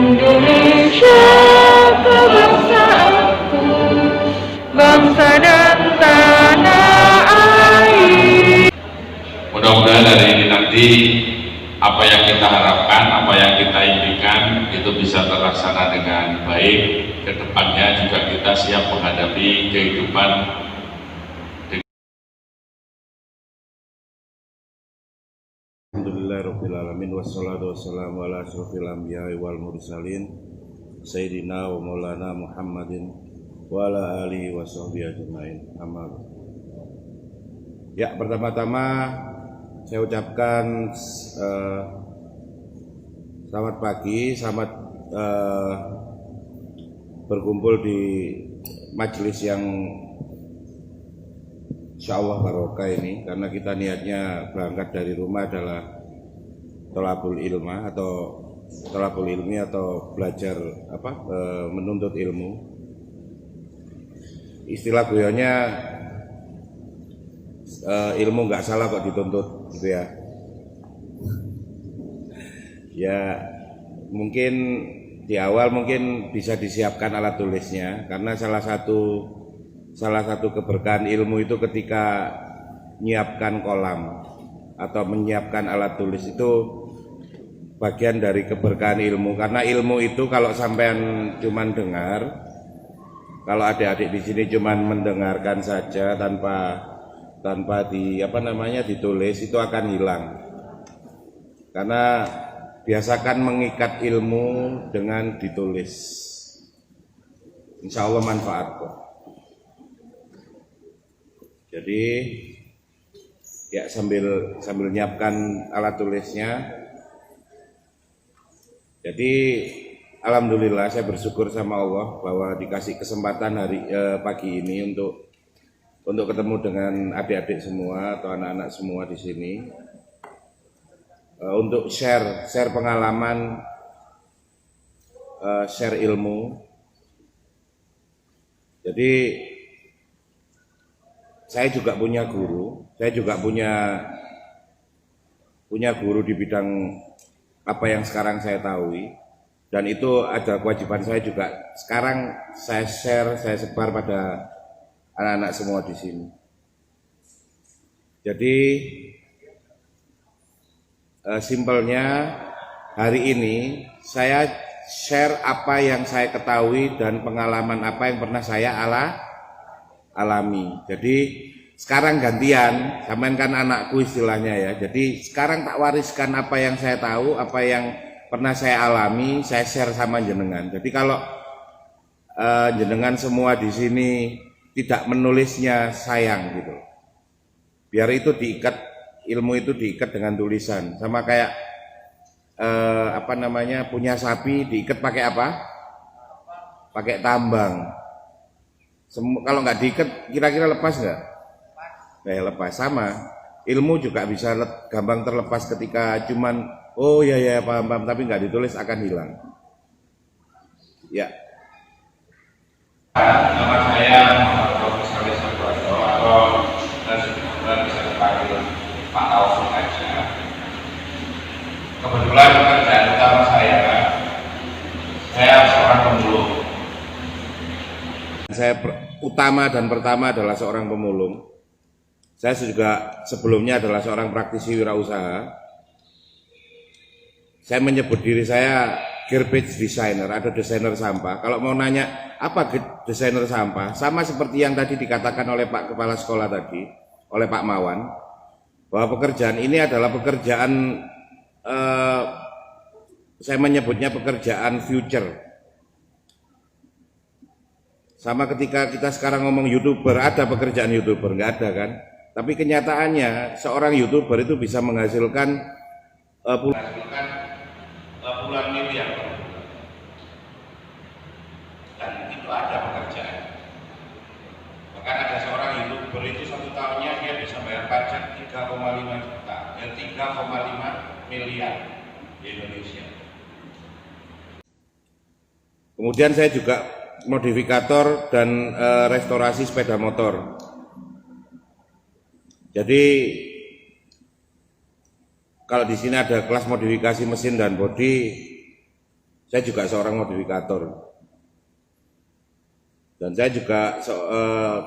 Indonesia kebangsaanku, bangsa dan tanah air. Mudah-mudahan hari ini nanti apa yang kita harapkan, apa yang kita impikan itu bisa terlaksana dengan baik. Kedepannya juga kita siap menghadapi kehidupan. Alhamdulillahirrahmanirrahim. Wassalatu wassalamu ala asyrafil anbiya'i wal mursalin Sayyidina wa maulana Muhammadin wa ala alihi wa sahbihi ajma'in. Amma ba'd. Ya, pertama-tama saya ucapkan selamat pagi, selamat berkumpul di majelis yang insyaallah barokah ini, karena kita niatnya berangkat dari rumah adalah thalabul ilmah atau thalabul ilmi atau belajar menuntut ilmu. Istilah beliaunya ilmu nggak salah kok dituntut, gitu ya. Ya mungkin di awal mungkin bisa disiapkan alat tulisnya, karena salah satu keberkahan ilmu itu ketika menyiapkan kolam atau menyiapkan alat tulis, itu bagian dari keberkahan ilmu. Karena ilmu itu kalau sampean cuman dengar, kalau adik-adik di sini cuman mendengarkan saja tanpa ditulis, itu akan hilang. Karena biasakan mengikat ilmu dengan ditulis, insya Allah manfaat kok. Jadi ya sambil nyiapkan alat tulisnya. Jadi alhamdulillah saya bersyukur sama Allah bahwa dikasih kesempatan pagi ini untuk ketemu dengan adik-adik semua atau anak-anak semua di sini, untuk share pengalaman, share ilmu. Jadi saya juga punya guru, punya guru di bidang apa yang sekarang saya tahu, dan itu ada kewajiban saya juga. Sekarang saya sebar pada anak-anak semua di sini. Jadi simpelnya hari ini saya share apa yang saya ketahui dan pengalaman apa yang pernah saya alami. Jadi sekarang gantian, sampean kan anakku istilahnya ya. Jadi sekarang tak wariskan apa yang saya tahu, apa yang pernah saya alami, saya share sama jenengan. Jadi kalau jenengan semua di sini tidak menulisnya, sayang gitu. Biar itu diikat, ilmu itu diikat dengan tulisan. Sama kayak punya sapi diikat pakai apa? Pakai tambang. Kalau nggak diikat, kira-kira lepas nggak? Lepas. Sama ilmu juga bisa gampang terlepas ketika cuman oh ya paham, tapi nggak ditulis, akan hilang. Ya. Nama saya Muhammad Profesor Suwarto, atau bisa dipanggil Pak Taufik aja. Kebetulan pekerjaan utama saya seorang pemulung. Saya pertama adalah seorang pemulung. Saya juga sebelumnya adalah seorang praktisi wirausaha. Saya menyebut diri saya garbage designer atau desainer sampah. Kalau mau nanya apa desainer sampah, sama seperti yang tadi dikatakan oleh Pak Kepala Sekolah tadi, oleh Pak Mawan, bahwa pekerjaan ini adalah pekerjaan, saya menyebutnya pekerjaan future. Sama ketika kita sekarang ngomong YouTuber, ada pekerjaan YouTuber? Nggak ada kan? Tapi kenyataannya seorang YouTuber itu bisa menghasilkan puluhan miliar per bulan. Dan itu ada pekerjaan. Bahkan ada seorang YouTuber itu 1 tahunnya dia bisa bayar pajak 3,5 juta dan 3,5 miliar di Indonesia. Kemudian saya juga modifikator dan restorasi sepeda motor. Jadi kalau di sini ada kelas modifikasi mesin dan bodi, Saya juga seorang modifikator. Dan saya juga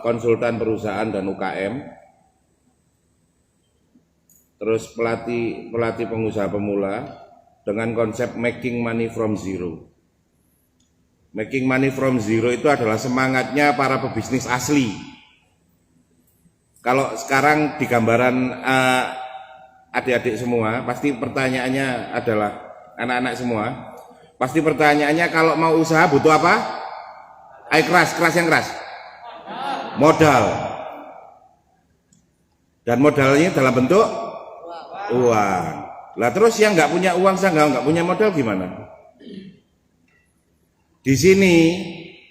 konsultan perusahaan dan UKM. Terus pelatih pengusaha pemula dengan konsep making money from zero. Making money from zero itu adalah semangatnya para pebisnis asli. Kalau sekarang di gambaran adik-adik semua, pasti pertanyaannya adalah anak-anak semua, pasti pertanyaannya kalau mau usaha butuh apa? Ayo keras yang keras. Modal. Dan modalnya dalam bentuk uang. Lah terus yang nggak punya uang, saya nggak punya modal gimana? Di sini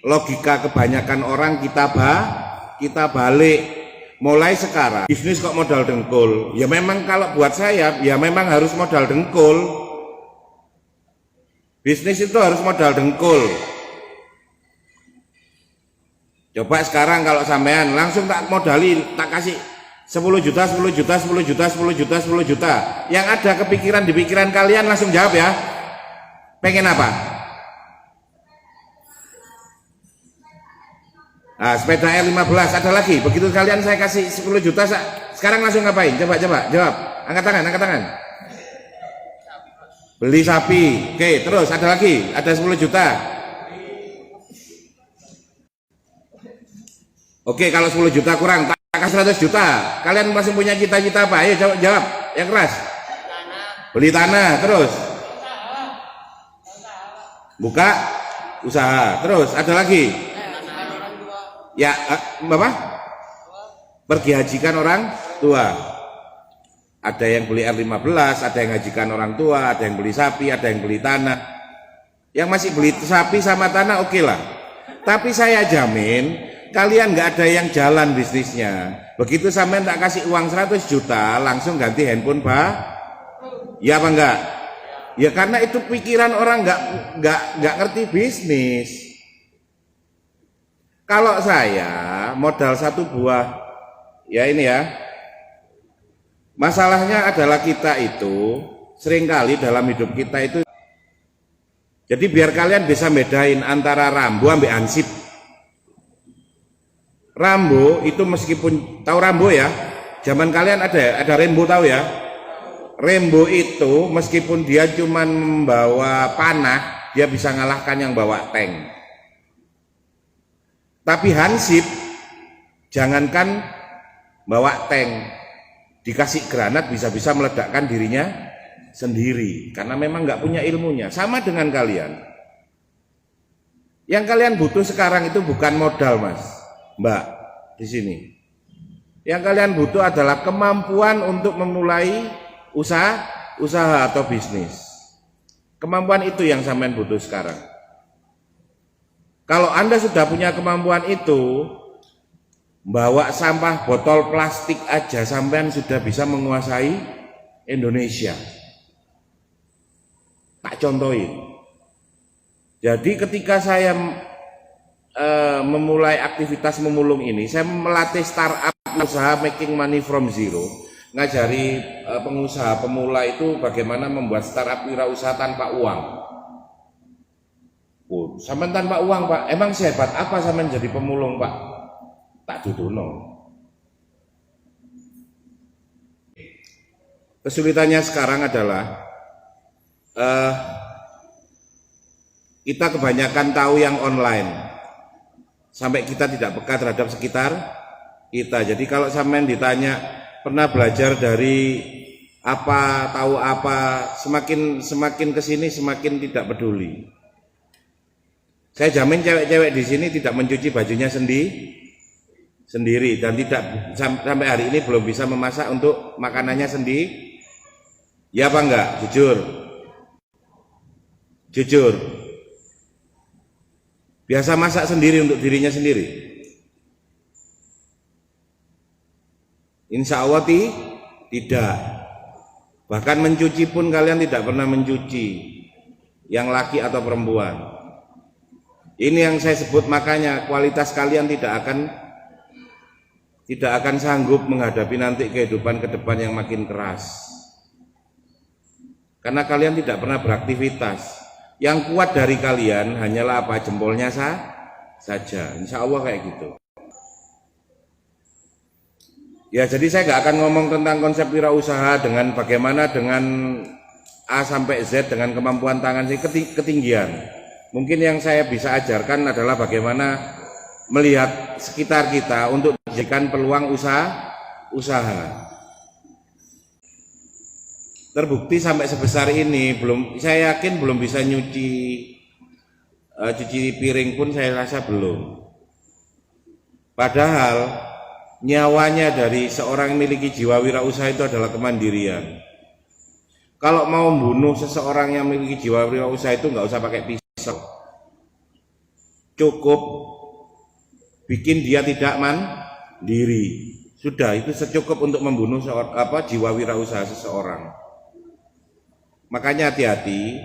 logika kebanyakan orang kita balik. Mulai sekarang bisnis kok modal dengkul? Ya memang kalau buat saya ya memang harus modal dengkul. Bisnis itu harus modal dengkul. Coba sekarang kalau sampean langsung tak modali, tak kasih 10 juta, 10 juta, 10 juta, 10 juta, 10 juta. Yang ada kepikiran di pikiran kalian langsung jawab ya. Pengen apa? Nah, sepeda R15 ada lagi. Begitu kalian saya kasih 10 juta, sekarang langsung ngapain? Coba jawab. Angkat tangan. Beli sapi. Oke, terus ada lagi. Ada 10 juta. Oke, kalau 10 juta kurang, tak kasih 100 juta. Kalian masih punya cita-cita apa? Ayo jawab. Yang keras. Beli tanah. Terus buka usaha. Terus ada lagi. Ya, Bapak? Pergi hajikan orang tua. Ada yang beli R15, ada yang hajikan orang tua, ada yang beli sapi, ada yang beli tanah. Yang masih beli sapi sama tanah oke lah. Tapi saya jamin kalian nggak ada yang jalan bisnisnya. Begitu sampean tak kasih uang 100 juta, langsung ganti handphone, Pak. Ya apa enggak? Ya karena itu pikiran orang nggak ngerti bisnis. Kalau saya modal satu buah, ya ini ya, masalahnya adalah kita itu seringkali dalam hidup kita itu, jadi biar kalian bisa bedain antara Rambo sampai Hansip. Rambo itu meskipun tahu Rambo ya, zaman kalian ada Rambo tahu ya. Rambo itu meskipun dia cuman membawa panah, dia bisa ngalahkan yang bawa tank. Tapi Hansip jangankan bawa tank, dikasih granat bisa-bisa meledakkan dirinya sendiri karena memang nggak punya ilmunya. Sama dengan kalian. Yang kalian butuh sekarang itu bukan modal, Mas, Mbak, di sini. Yang kalian butuh adalah kemampuan untuk memulai usaha atau bisnis. Kemampuan itu yang sampean butuh sekarang. Kalau Anda sudah punya kemampuan itu, bawa sampah botol plastik aja sampean sudah bisa menguasai Indonesia. Tak contohin. Jadi ketika saya memulai aktivitas memulung ini, saya melatih startup usaha making money from zero, ngajari pengusaha pemula itu bagaimana membuat startup wirausaha tanpa uang. Sampean tanpa uang, Pak. Emang sehebat apa sampean jadi pemulung, Pak? Tak dudono. Kesulitannya sekarang adalah kita kebanyakan tahu yang online, sampai kita tidak peka terhadap sekitar kita. Jadi kalau sampean ditanya pernah belajar dari apa, tahu apa, semakin kesini semakin tidak peduli. Saya jamin cewek-cewek di sini tidak mencuci bajunya sendiri dan tidak sampai hari ini belum bisa memasak untuk makanannya sendiri. Ya apa enggak? Jujur. Biasa masak sendiri untuk dirinya sendiri? Insya Allah tidak. Bahkan mencuci pun kalian tidak pernah mencuci, yang laki atau perempuan. Ini yang saya sebut, makanya kualitas kalian tidak akan sanggup menghadapi nanti kehidupan ke depan yang makin keras. Karena kalian tidak pernah beraktivitas. Yang kuat dari kalian hanyalah apa? Jempolnya saja. Insya Allah kayak gitu. Ya, jadi saya nggak akan ngomong tentang konsep wirausaha dengan bagaimana dengan A sampai Z dengan kemampuan tangan sih ketinggian. Mungkin yang saya bisa ajarkan adalah bagaimana melihat sekitar kita untuk dijadikan peluang usaha. Terbukti sampai sebesar ini saya yakin belum bisa cuci piring pun saya rasa belum. Padahal nyawanya dari seorang yang memiliki jiwa wirausaha itu adalah kemandirian. Kalau mau membunuh seseorang yang memiliki jiwa wirausaha itu nggak usah pakai pisau, cukup bikin dia tidak mandiri. Sudah, itu secukup untuk membunuh jiwa wirausaha seseorang. Makanya hati-hati,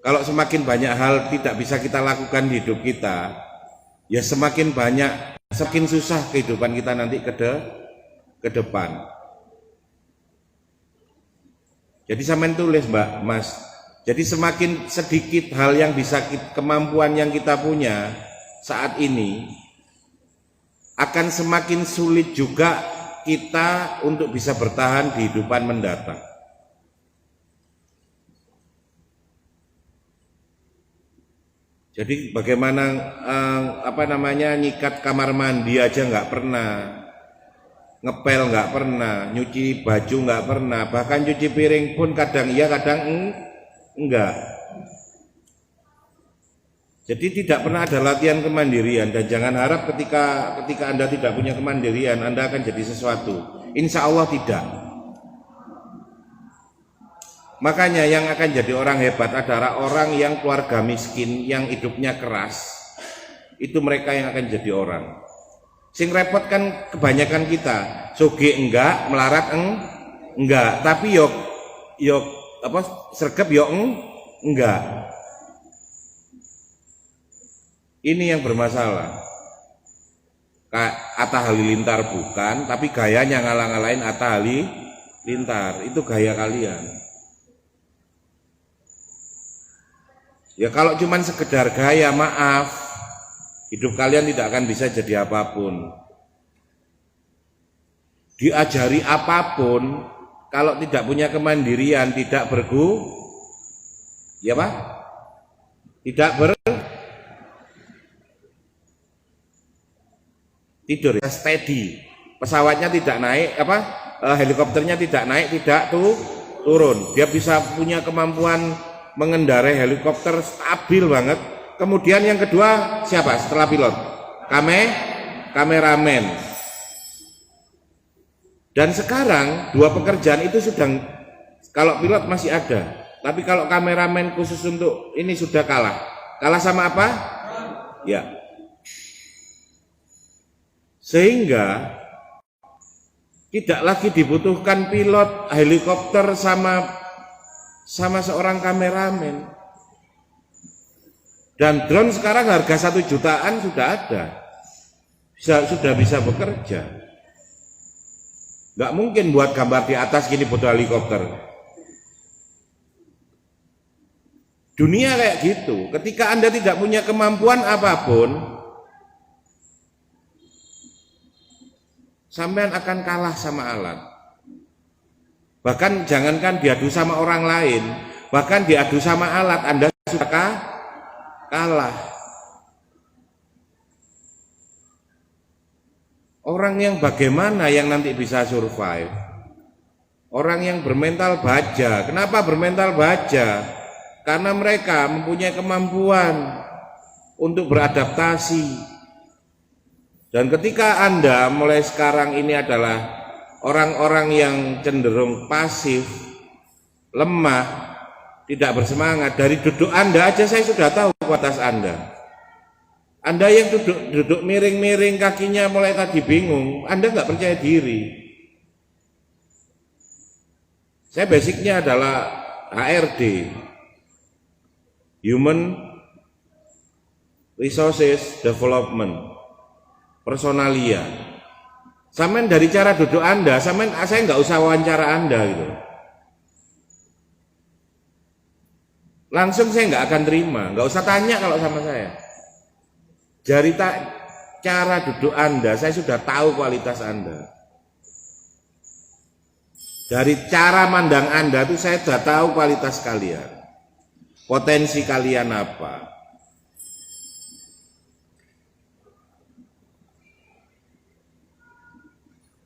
kalau semakin banyak hal tidak bisa kita lakukan di hidup kita, ya semakin susah kehidupan kita nanti ke depan. Jadi sampean tulis Mbak, Mas. Jadi semakin sedikit hal yang bisa kemampuan yang kita punya saat ini, akan semakin sulit juga kita untuk bisa bertahan di kehidupan mendatang. Jadi bagaimana nyikat kamar mandi aja nggak pernah, ngepel nggak pernah, nyuci baju nggak pernah, bahkan cuci piring pun kadang iya kadang enggak. Jadi tidak pernah ada latihan kemandirian, dan jangan harap ketika Anda tidak punya kemandirian Anda akan jadi sesuatu. Insya Allah tidak. Makanya yang akan jadi orang hebat adalah orang yang keluarga miskin, yang hidupnya keras. Itu mereka yang akan jadi orang. Sing repot kan kebanyakan kita, soge enggak, melarat enggak, tapi yok sergap enggak. Ini yang bermasalah. Atta Halilintar bukan, tapi gayanya ngalang-ngalain Atta Halilintar. Itu gaya kalian. Ya kalau cuman sekedar gaya, maaf, hidup kalian tidak akan bisa jadi apapun. Diajari apapun, kalau tidak punya kemandirian, tidak tidur ya, steady. Pesawatnya tidak naik, helikopternya tidak naik, tidak turun. Dia bisa punya kemampuan mengendarai helikopter stabil banget. Kemudian yang kedua siapa setelah pilot? Kameramen. Dan sekarang dua pekerjaan itu sudah, kalau pilot masih ada, tapi kalau kameramen khusus untuk ini sudah kalah. Kalah sama apa? Ya. Sehingga tidak lagi dibutuhkan pilot helikopter sama seorang kameramen. Dan drone sekarang harga 1 jutaan sudah ada, sudah bisa bekerja. Nggak mungkin buat gambar di atas gini butuh helikopter. Dunia kayak gitu. Ketika Anda tidak punya kemampuan apapun, sampean akan kalah sama alat. Bahkan jangankan diadu sama orang lain, bahkan diadu sama alat Anda sudah kalah. Orang yang bagaimana yang nanti bisa survive? Orang yang bermental baja. Kenapa bermental baja? Karena mereka mempunyai kemampuan untuk beradaptasi. Dan ketika Anda mulai sekarang ini adalah orang-orang yang cenderung pasif, lemah, tidak bersemangat, dari duduk Anda aja saya sudah tahu kualitas Anda. Anda yang duduk miring-miring, kakinya mulai tadi bingung, Anda nggak percaya diri. Saya basicnya adalah HRD, Human Resources Development, personalia. Sampean dari cara duduk Anda, saya nggak usah wawancara Anda gitu. langsung saya nggak akan terima. Nggak usah tanya kalau sama saya. Dari cara duduk Anda, saya sudah tahu kualitas Anda. Dari cara mandang Anda itu saya sudah tahu kualitas kalian. Potensi kalian apa.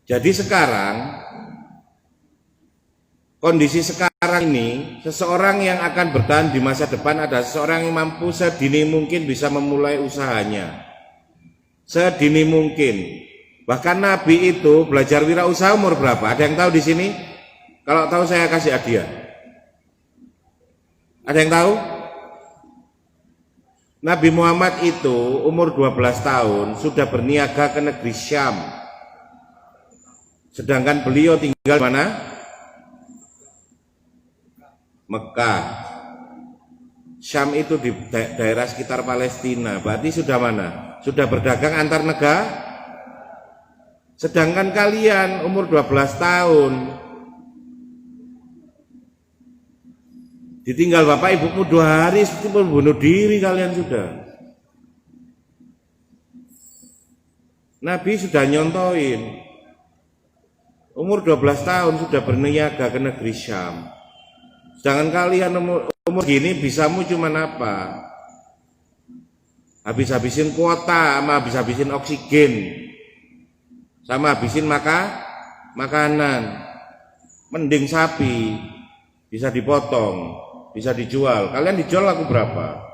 Jadi sekarang, kondisi sekarang ini, seseorang yang akan bertahan di masa depan adalah seseorang yang mampu sedini mungkin bisa memulai usahanya. Sedini mungkin. Bahkan Nabi itu belajar wirausaha umur berapa? Ada yang tahu di sini? Kalau tahu saya kasih hadiah. Ada yang tahu? Nabi Muhammad itu umur 12 tahun sudah berniaga ke negeri Syam. Sedangkan beliau tinggal di mana? Mekah. Syam itu di daerah sekitar Palestina. Berarti sudah mana? Sudah berdagang antar negara. Sedangkan kalian umur 12 tahun ditinggal bapak ibumu 2 hari seperti membunuh diri kalian sudah. Nabi sudah nyontoin. Umur 12 tahun sudah berniaga ke negeri Syam. Sedangkan kalian umur gini bisamu cuma apa? Habis-habisin kuota, sama habis-habisin oksigen, sama habisin makanan. Mending sapi bisa dipotong, bisa dijual. Kalian dijual laku berapa?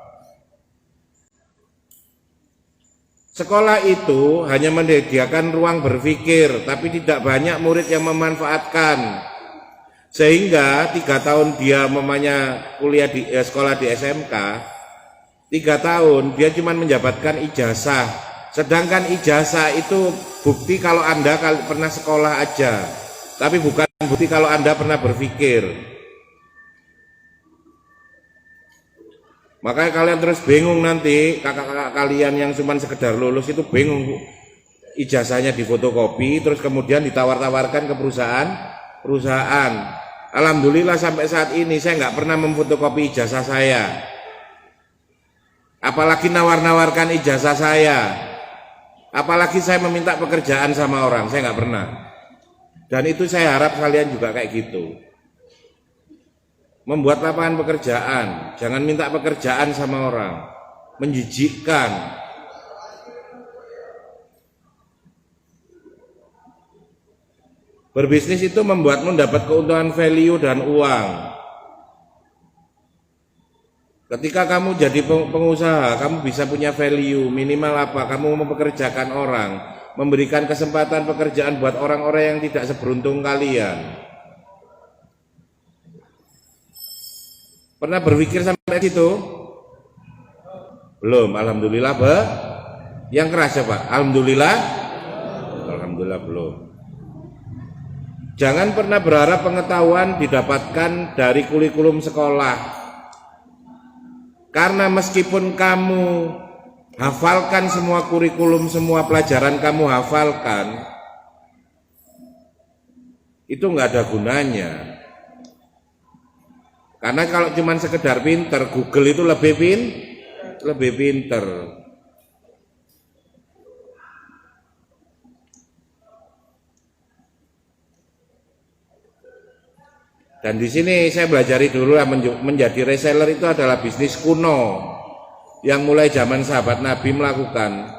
Sekolah itu hanya menyediakan ruang berpikir, tapi tidak banyak murid yang memanfaatkan. Sehingga 3 tahun dia kuliah di sekolah di SMK, 3 tahun dia cuma mendapatkan ijazah. Sedangkan ijazah itu bukti kalau Anda pernah sekolah aja, tapi bukan bukti kalau Anda pernah berpikir. Makanya kalian terus bingung nanti, kakak-kakak kalian yang cuma sekedar lulus itu bingung, ijazahnya difotokopi terus kemudian ditawar-tawarkan ke perusahaan. Alhamdulillah sampai saat ini saya nggak pernah memfotokopi ijazah saya, apalagi nawar-nawarkan ijazah saya, apalagi saya meminta pekerjaan sama orang, saya nggak pernah. Dan itu saya harap kalian juga kayak gitu. Membuat lapangan pekerjaan, jangan minta pekerjaan sama orang, menjijikkan. Berbisnis itu membuatmu dapat keuntungan value dan uang. Ketika kamu jadi pengusaha, kamu bisa punya value, minimal apa? Kamu mempekerjakan orang, memberikan kesempatan pekerjaan buat orang-orang yang tidak seberuntung kalian. Pernah berpikir sampai situ? Belum, alhamdulillah, Yang keras ya Pak? Alhamdulillah belum. Jangan pernah berharap pengetahuan didapatkan dari kurikulum sekolah. Karena meskipun kamu hafalkan semua kurikulum, semua pelajaran kamu hafalkan, itu nggak ada gunanya. Karena kalau cuma sekedar pinter, Google itu lebih pinter. Dan di sini saya belajari dulu menjadi reseller itu adalah bisnis kuno yang mulai zaman sahabat Nabi melakukan.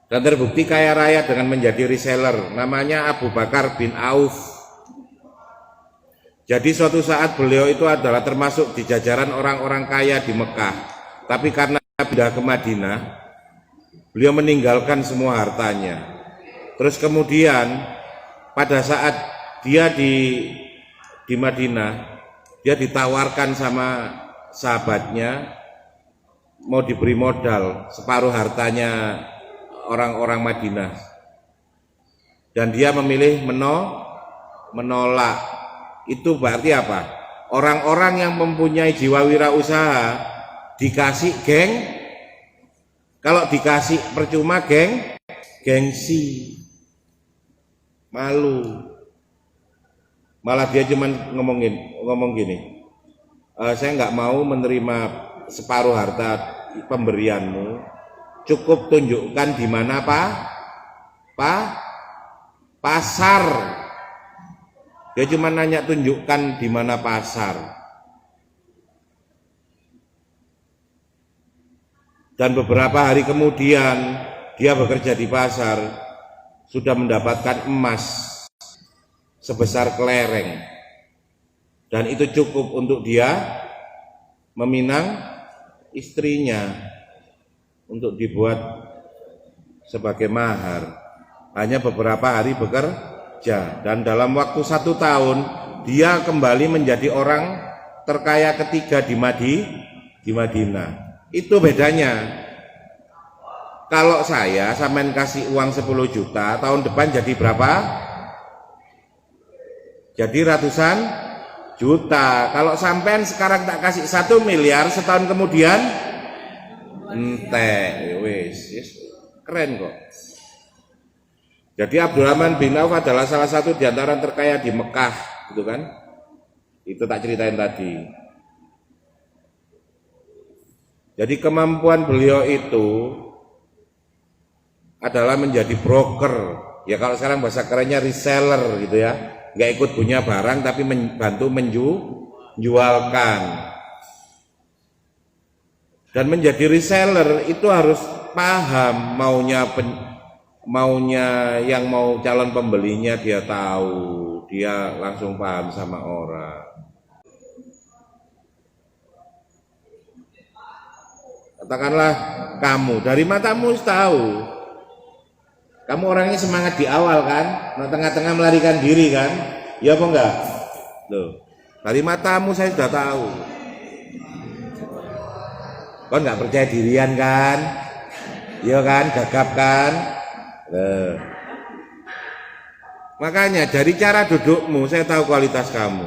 Dan terbukti kaya raya dengan menjadi reseller. Namanya Abu Bakar bin Auf. Jadi suatu saat beliau itu adalah termasuk di jajaran orang-orang kaya di Mekah. Tapi karena pindah ke Madinah, beliau meninggalkan semua hartanya. Terus kemudian pada saat dia di Madinah, dia ditawarkan sama sahabatnya mau diberi modal separuh hartanya orang-orang Madinah. Dan dia memilih menolak. Itu berarti apa? Orang-orang yang mempunyai jiwa wirausaha dikasih kalau dikasih percuma gengsi, malu. Malah dia cuman ngomong gini, saya nggak mau menerima separuh harta pemberianmu, cukup tunjukkan di mana pasar. Dia cuma nanya tunjukkan di mana pasar. Dan beberapa hari kemudian dia bekerja di pasar, sudah mendapatkan emas sebesar kelereng. Dan itu cukup untuk dia meminang istrinya untuk dibuat sebagai mahar. Hanya beberapa hari bekerja, dan dalam waktu 1 tahun dia kembali menjadi orang terkaya ketiga di Madinah. Itu bedanya. Kalau saya sampean kasih uang 10 juta, tahun depan jadi berapa? Jadi ratusan juta. Kalau sampean sekarang tak kasih 1 miliar, setahun kemudian wis keren kok. Jadi Abdurrahman bin Auf adalah salah satu di antara orang terkaya di Mekah, gitu kan? Itu tak ceritain tadi. Jadi kemampuan beliau itu adalah menjadi broker. Ya kalau sekarang bahasa kerennya reseller gitu ya. Nggak ikut punya barang tapi membantu menjualkan. Dan menjadi reseller itu harus paham maunya yang mau calon pembelinya, dia tahu, dia langsung paham sama orang. Katakanlah kamu dari matamu tahu kamu orangnya semangat di awal kan, nah tengah-tengah melarikan diri kan, ya apa enggak? Loh, dari matamu saya sudah tahu. Kau nggak percaya dirian kan, ya kan, gagap kan. Loh. Makanya dari cara dudukmu saya tahu kualitas kamu.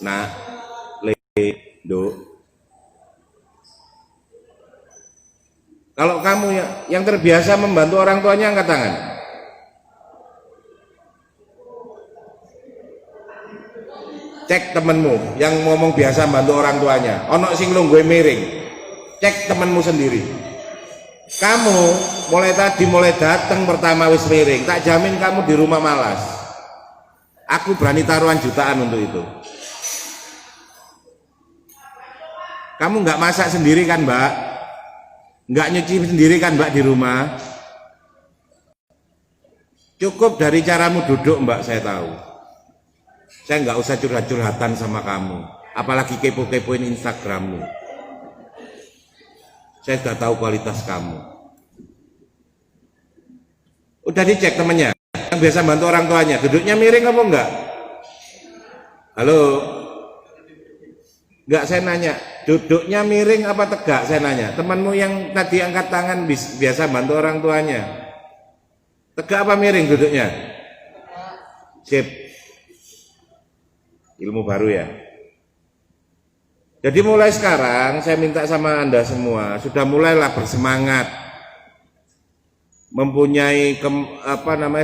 Nah, duk. Kalau kamu yang terbiasa membantu orang tuanya, angkat tangan. Cek temenmu yang ngomong biasa membantu orang tuanya. Ono sing lungguhe miring. Cek temenmu sendiri. Kamu mulai datang pertama wis miring. Tak jamin kamu di rumah malas. Aku berani taruhan jutaan untuk itu. Kamu nggak masak sendiri kan, Mbak? Nggak nyuci sendiri kan Mbak di rumah? Cukup dari caramu duduk Mbak, saya tahu. Saya nggak usah curhat-curhatan sama kamu, apalagi kepo-kepoin Instagrammu. Saya sudah tahu kualitas kamu. Udah dicek temennya yang biasa bantu orang tuanya, duduknya miring apa enggak? Halo? Enggak, saya nanya, duduknya miring apa tegak? Saya nanya, temanmu yang tadi angkat tangan biasa bantu orang tuanya, tegak apa miring duduknya? Sip. Ilmu baru ya. Jadi mulai sekarang saya minta sama Anda semua, sudah mulailah bersemangat, mempunyai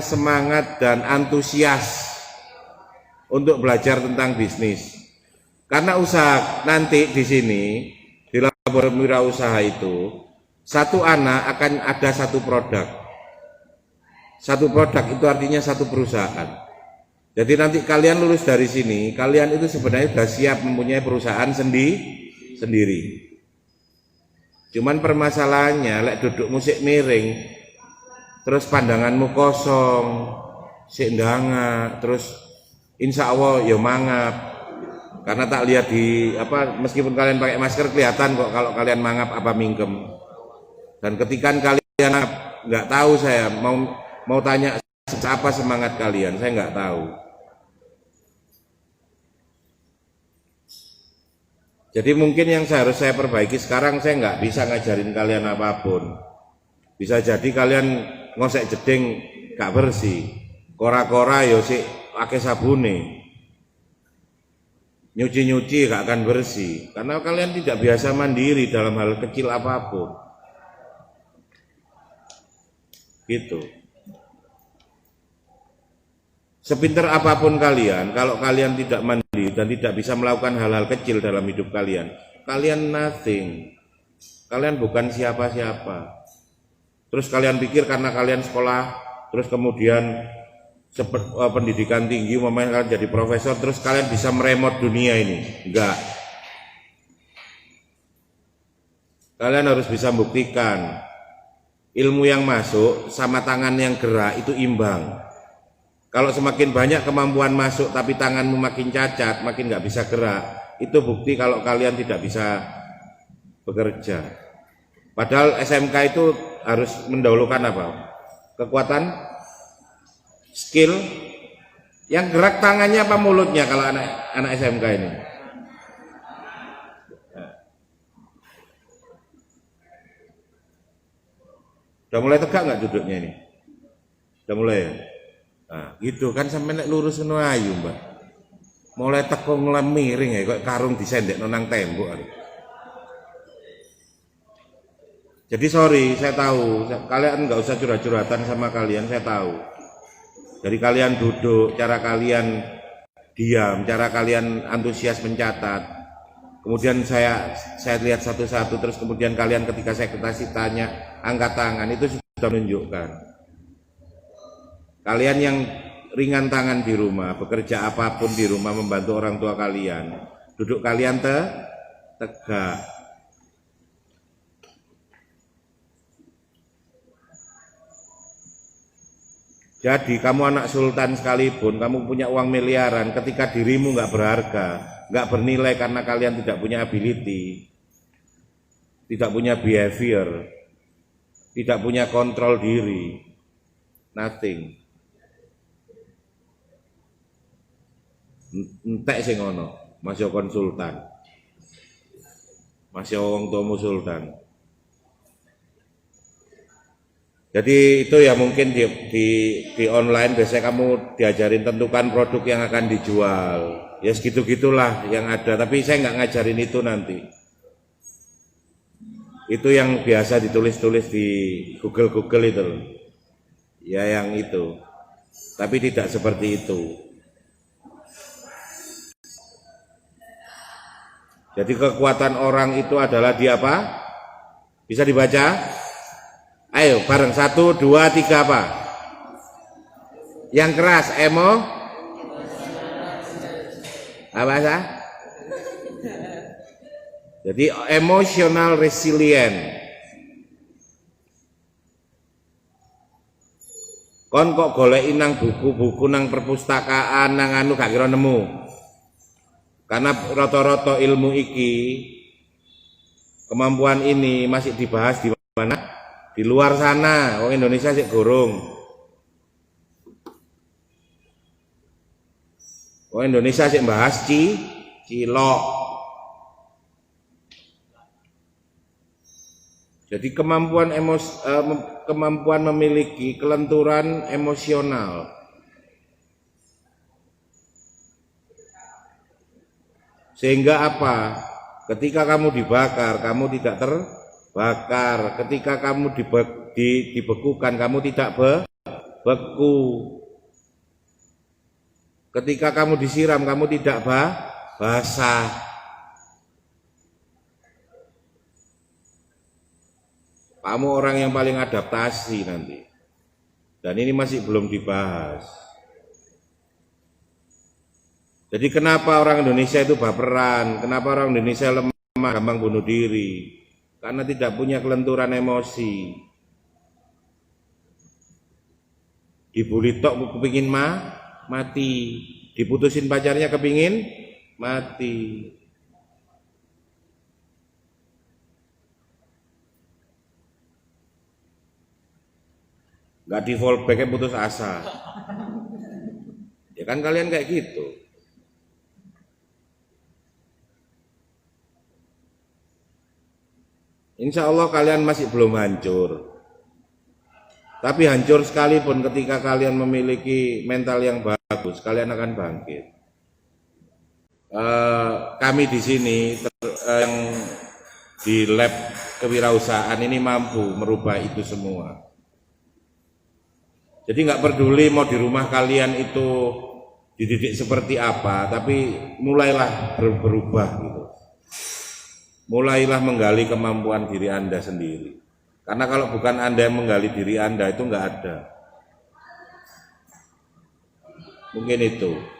semangat dan antusias untuk belajar tentang bisnis. Karena usaha nanti di sini, di laboratorium wirausaha itu, satu anak akan ada satu produk. Satu produk itu artinya satu perusahaan. Jadi nanti kalian lulus dari sini, kalian itu sebenarnya sudah siap mempunyai perusahaan sendiri. Cuman permasalahannya, lek duduk musik miring, terus pandanganmu kosong, sik ndanga, terus insya Allah ya mangap. Karena tak lihat meskipun kalian pakai masker kelihatan kok kalau kalian mangap apa mingkem. Dan ketika kalian nggak tahu, saya mau tanya apa semangat kalian, saya nggak tahu. Jadi mungkin yang harus saya perbaiki sekarang, saya nggak bisa ngajarin kalian apapun. Bisa jadi kalian ngosek jeding gak bersih, kora-kora yo sik pakai sabune. Nyuci-nyuci gak akan bersih, karena kalian tidak biasa mandiri dalam hal kecil apapun. Gitu. Sepinter apapun kalian, kalau kalian tidak mandi dan tidak bisa melakukan hal-hal kecil dalam hidup kalian, kalian nothing. Kalian bukan siapa-siapa. Terus kalian pikir karena kalian sekolah, terus kemudian pendidikan tinggi, kalian jadi profesor, terus kalian bisa meremot dunia ini. Enggak. Kalian harus bisa buktikan ilmu yang masuk sama tangan yang gerak itu imbang. Kalau semakin banyak kemampuan masuk tapi tanganmu makin cacat, makin nggak bisa gerak, itu bukti kalau kalian tidak bisa bekerja. Padahal SMK itu harus mendahulukan apa? Kekuatan, skill, yang gerak tangannya apa mulutnya kalau anak SMK ini? Udah mulai tegak nggak duduknya ini? Udah mulai ya? Nah, gitu kan sampai nek lurus ngono ayu, Mbak. Mulai teko nglemiring ya kok karung disendekno nang tembok. Jadi sorry, saya tahu kalian nggak usah curhat-curhatan sama kalian, saya tahu. Dari kalian duduk, cara kalian diam, cara kalian antusias mencatat. Kemudian saya lihat satu-satu, terus kemudian kalian ketika saya kasih tanya angkat tangan, itu sudah menunjukkan kalian yang ringan tangan di rumah, bekerja apapun di rumah, membantu orang tua kalian, duduk kalian tegak. Jadi kamu anak sultan sekalipun, kamu punya uang miliaran, ketika dirimu nggak berharga, nggak bernilai karena kalian tidak punya ability, tidak punya behavior, tidak punya kontrol diri, nothing. Entek sing ngono, masih konsultan, masih wong tuamu sultan. Jadi itu ya mungkin di online biasanya kamu diajarin tentukan produk yang akan dijual, ya segitu-gitulah yang ada. Tapi saya nggak ngajarin itu nanti. Itu yang biasa ditulis-tulis di Google itu, ya yang itu. Tapi tidak seperti itu. Jadi kekuatan orang itu adalah di apa? Bisa dibaca? Ayo bareng 1, 2, 3 apa? Yang keras, apa sah? Jadi emotional resilient. Kon kok goleki nang buku-buku nang perpustakaan nang anu gak kira nemu. Karena rata-rata ilmu iki, kemampuan ini masih dibahas di mana? Di luar sana. Wong Indonesia sih gorong. Wong Indonesia sih bahas cilok. Jadi kemampuan memiliki kelenturan emosional. Sehingga apa? Ketika kamu dibakar, kamu tidak terbakar. Ketika kamu dibekukan, kamu tidak beku. Ketika kamu disiram, kamu tidak basah. Kamu orang yang paling adaptasi nanti. Dan ini masih belum dibahas. Jadi kenapa orang Indonesia itu baperan? Kenapa orang Indonesia lemah, gampang bunuh diri? Karena tidak punya kelenturan emosi. Dibully tok kepingin mati. Diputusin pacarnya kepingin mati. Gak di fallbacknya putus asa. Ya kan kalian kayak gitu. Insya Allah kalian masih belum hancur. Tapi hancur sekalipun ketika kalian memiliki mental yang bagus, kalian akan bangkit. Kami di sini yang di lab kewirausahaan ini mampu merubah itu semua. Jadi nggak peduli mau di rumah kalian itu dididik seperti apa, tapi mulailah berubah gitu. Mulailah menggali kemampuan diri Anda sendiri. Karena kalau bukan Anda yang menggali diri Anda itu nggak ada. Mungkin itu.